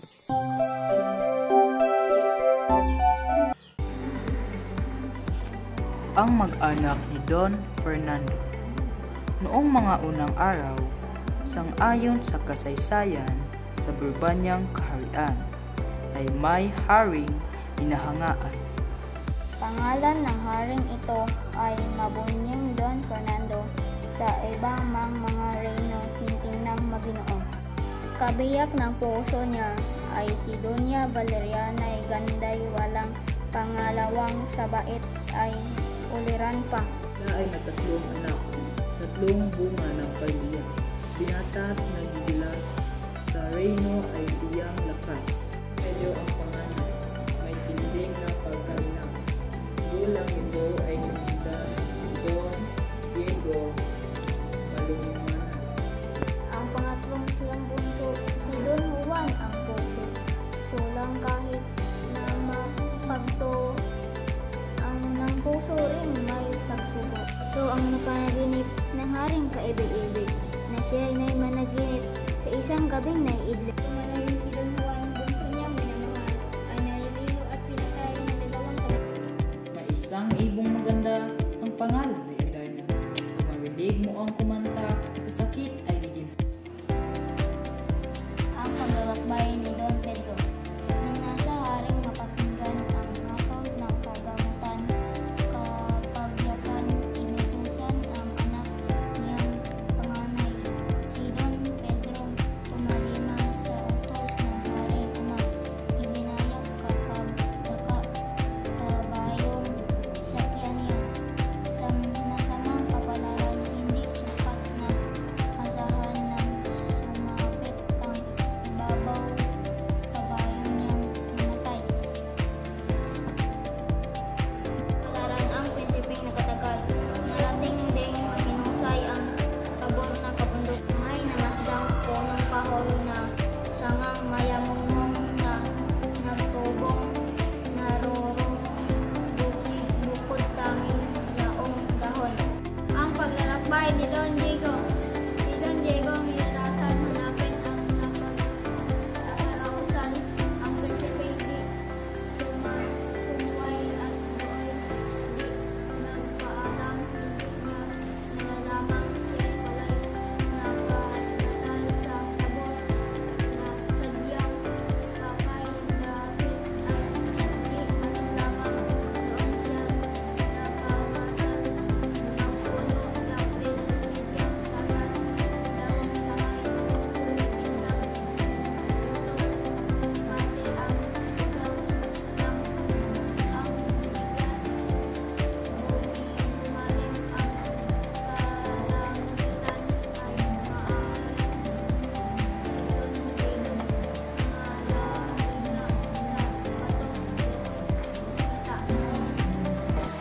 Ang mag-anak ni Don Fernando. Noong mga unang araw, sang-ayon sa kasaysayan sa Bourbonian kaharian, ay may haring hinahangaan. Pangalan ng haring ito ay Mabunying Don Fernando, sa ibang mga reyno hinting ng Maginoo. Kabiyak ng puso niya ay si Doña Valeriana Ganday walang pangalawang sa bait ay uliran pa. Siya ay natatlong anak, tatlong bunga ng pamilya. Binata at nagigilas sa reyno ay siyang lakas. Pedro ang panganay, may tinding na pagkalinang. Dulang ito ay nasida Don Diego Malumana. Ang pangatlong siyang bunso, si Don Juan ang puso. Sulang kahit na mapagto ang ng puso rin may pagsubo. Ito ang napanaginip ng haring kaibig-ibig na siya ay managinip sa isang gabing naiidlip. Malayo si Don Juan, bunso niyang minamahal, ay naliliyo at pinatay ng dalawang kapatid. May isang ibong maganda, ang pangalan ay Adarna. Kung marinig mo ang kumanta, sa sakit ay ligin. Ang paglalakbay ni Don Pedro. Nang nasa haring mapakinggan ang account ng kagamutan, kapagyakan, inutusan ang anak niyang panganay, si Don Pedro, pumalima sa utos ng hari ibinayag kakabdaka kabayong sakyan niya. Sa nasamang kapalaran, hindi sukat na asahan ng sumapit ang babaw kabayo niyang namatay. Palaran ang prinsipeng nakatagal. Narating ding hinusay ang tabor na kabundok. May namasdang punong kahoy na sangang mayamumong na nagtubong narurong bukod tanging laong dahon. Ang paglalakbay ni Don Diego. Si Don Diego ang inatasan hanapin ang napag-arausan ang prinsipe di sumuway at doon di nagpaalam, hindi niya nalalamang siya pala'y nakatatan sa tabor na sadyang kakay-dapit at di lamang doon siya nakawasal ng puno ng prinsipes para dalawang sakay indang pati ang sigaw ng ang bigyan lumalim ang kalangitan ay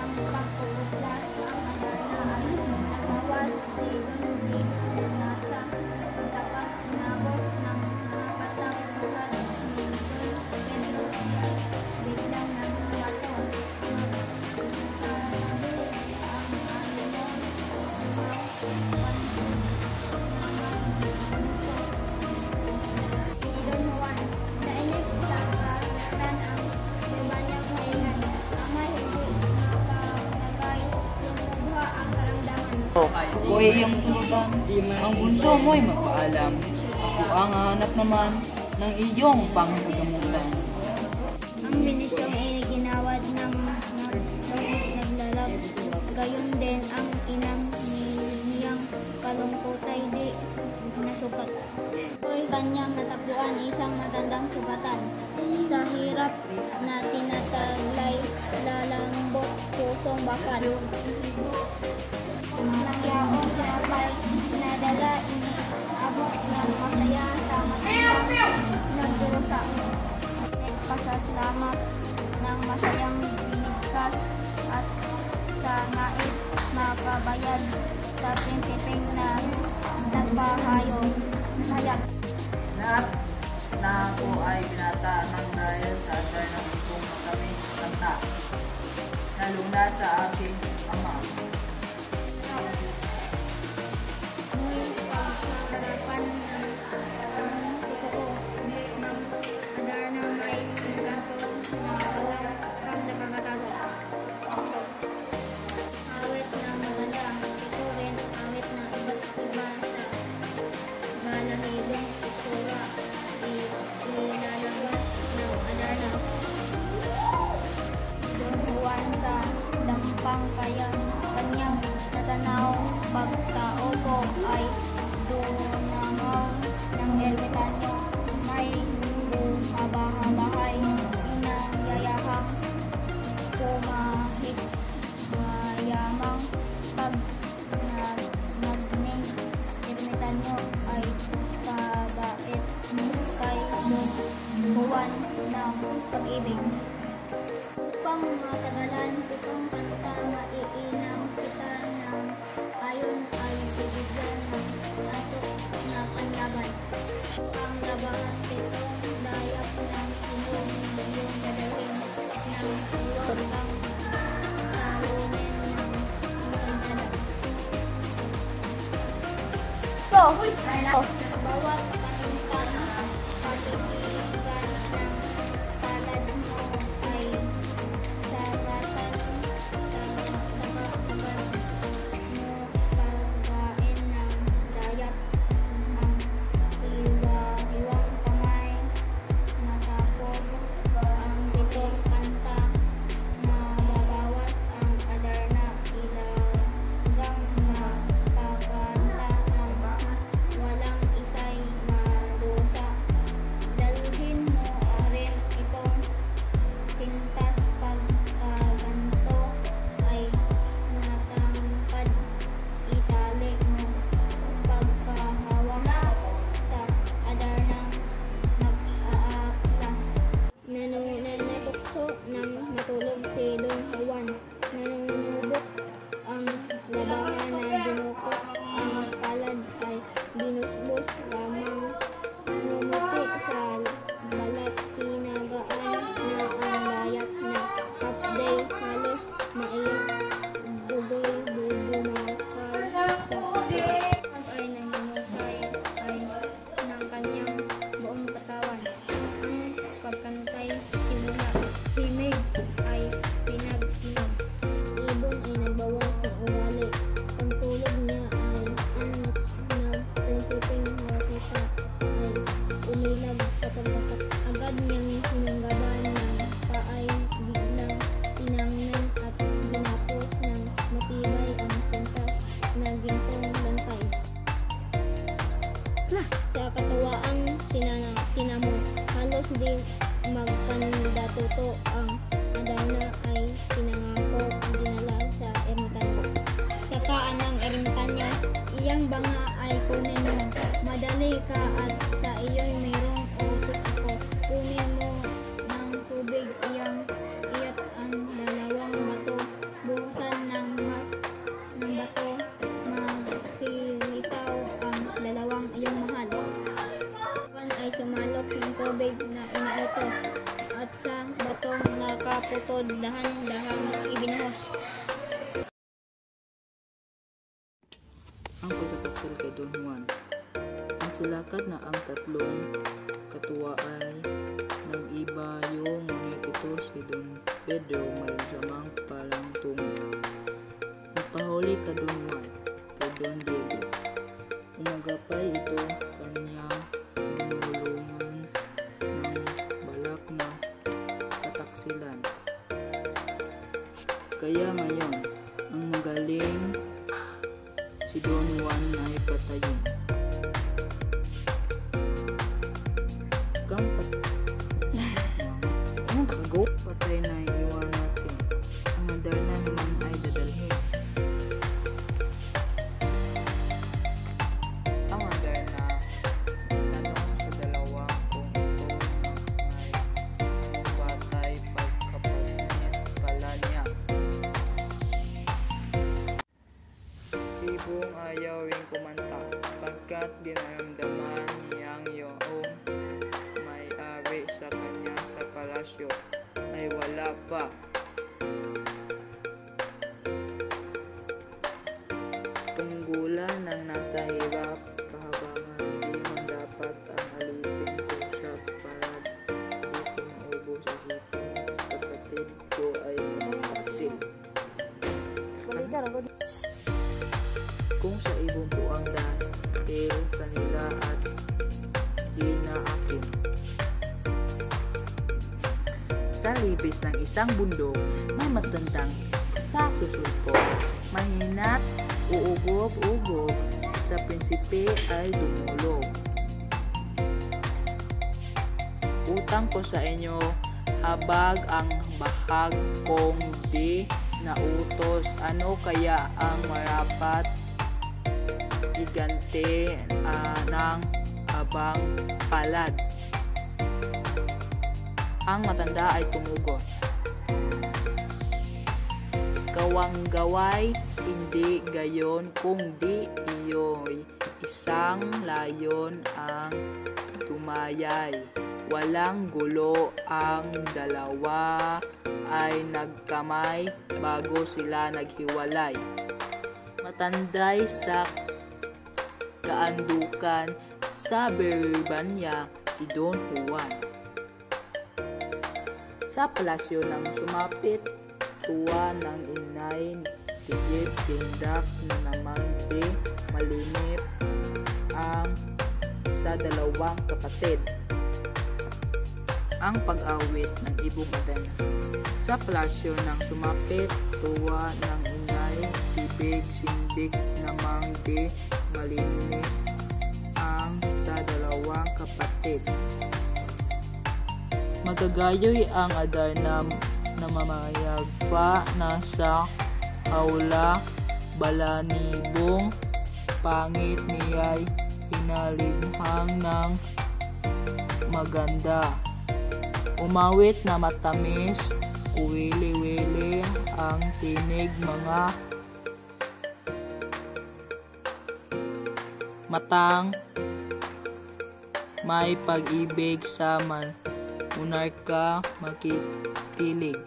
ang pagpupuslas ang Adarna ay nagawas si Don Diego nasa tapat inabot ng nakatang tulad ni Don Pedro ay biglang naglato. Si Don Juan, nainig sa karagatan ang Bourbonian kaharian, ama hindi makapagay lumubuha ang karamdaman. Ako ay iyong tulutan, ang bunso mo'y magpaalam. Ako ang hanap naman ng iyong pangkagamutan. Ang binisyong ay ginawad ng naglalag. Gayon din ang inang niyang kalungkutay di nasukat. Ito'y kanyang natagpuan isang matandang sugatan. Sa hirap na tinataglay, lalambot pusong bakal. Nangyaong sinapay, nadala iniabot ng masaya sa matandang nagdurusa. Nagpasalamat ng masayang binigkas at sa nais makabayad sa prinsipeng na nagpahayo hayag. Lahat na ako ay binata ng dahil sa adar ng itong matamis kanta. Naluna sa aking ama. Muy pagharapan ng totoo ng buwan ng pag-ibig. Upang matagalan, 7 kanta maiinang kita ng ayon ay bibigyan ng aso na panlaban. Ang labahan 7 dayap ng inom ng iyong dadalhin ng huwag kang talunin ng intindahan. Bawat kanintang pagkikiligan ng palad mo ay sagatan sa pagkain mo pagkain ng dayap ng iwang kamay. Matapos ang 7 kanta, mababawas ang adarna ilagang mapagkanta ang walang isa'y madusa. Dalhin mo rin itong sintas pagkaganto ay natangkad. Itali mo pagkahawak sa adarnang mag-aaklas. Nanukso nang matulog si Don Juan. Nanunubok ang labahan na dinukot. Ang palad ay binusbos lamang. Ngumuti sa balat, tinagaan na ang layap na hapday. Halos maiyak, dugoy bubumakal sa ugat. Ay nanginusay ay ng kanyang buong katawan. Ang pagkantay simula, himig ay pinag-inom. Ibon ay nagbawas ng ugali. Ang tulog niya ay anak na prinsipeng Rosita ay umilag patag-patag. Agad niyang sinunggaban ng paay, biglang tinangnan at ginapos ng matibay ang sintas na gintong lantay. Sa katuwaang tinamo, halos di magpandatuto ang adarna ay pinangako dinala sa ermitanyo. Saka anang ermitanyo, iyang banga ay kunin mo. Madali ka at sa iyo'y mayroong utos ako. Kunin mo ng tubig iyang iyat ang dalawang bato. Buhusan ng bato, magsilitaw ang dalawang iyong mahal. Juan ay sumalok ng tubig na inuutos at sa batong nakaputod dahan-dahang ibinuhos. Ang pagkatapos kay Don Juan. Ang silakad na ang 3 katuwa ay nag-iba yung ito si Don Pedro may samang palang tungo. Nagpahuli ka Don Juan kay Don Diego. Umagapay ito kanyang ginulungan ng balak na kataksilan. Kaya ngayon, ang magaling si Don Juan ay patayin. Anong kagaw? Patay na iwan natin. Ang adarna naman ay dadalhin. Ang adarna ay tanong sa dalawa kung ito ay patay pagkapalit pala niya. Ibong ayaw ring kumanta pagkat dinaramdaman niyang yung may-ari sa kanya sa palasyo ay wala pa. Tunggulan ng nasa hirap kahabangan, di man dapat ang alipin ko siya para di ko maubo sa sipin. Kapatid ko ay makaksil. Kung sa ibong buang dahil kanila at di na akin. Sa libis ng isang bundok, may matandang sa susulpot. Mahina't uugob-ugob, sa prinsipe ay dumulog. Utang ko sa inyo, habag ang bahag kong di nautos. Ano kaya ang marapat igante ng abang palad? Ang matanda ay tumugon, "Gawang-gaway, hindi gayon kung di iyo'y isang layon ang tumayay. Walang gulo, ang dalawa ay nagkamay bago sila naghiwalay." Matanday sa kaandukan sa Birmania si Don Juan. Sa palasyo ng sumapit, tuwa ng inay, tigit sindak na naman di malinip ang sa dalawang kapatid. Ang pag-awit ng Ibong Adan. Sa palasyo ng sumapit, tuwa ng inay, tibig sindik namang di malinip ang sa dalawang kapatid. Magagayoy ang adar na namamayag pa nasa hawla, balanibong pangit niya'y inalinhang ng maganda. Umawit na matamis, kuwili-wili ang tinig mga matang may pag-ibig sa monarka makitilig.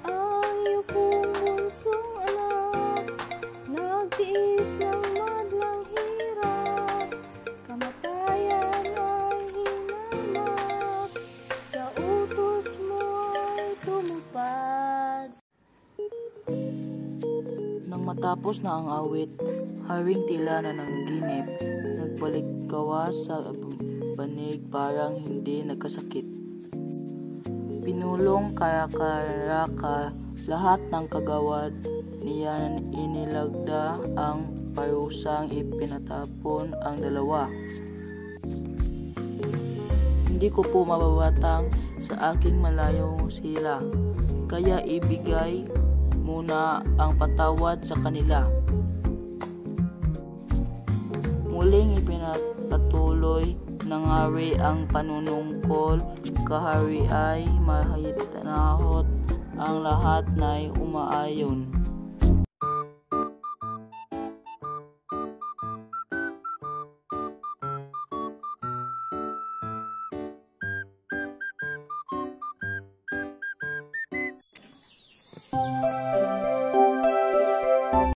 Ang iyong bunsong anak, nagtiis ng madlang hirap, kamatayan ay hinanap, sa utos mo ay tumupad. Nang matapos na ang awit, haring tila na nangginip, nagbalik gawas sa banig parang hindi nagkasakit. Pinulong kara-karaka lahat ng kagawad niya, inilagda ang parusang ipinatapon ang dalawa. Hindi ko po mababatang sa aking malayo sila, kaya ibigay muna ang patawad sa kanila. Muling ipinapatuloy ng hari ang panunungkol, kahari ay mahitanahot ang lahat na'y umaayon.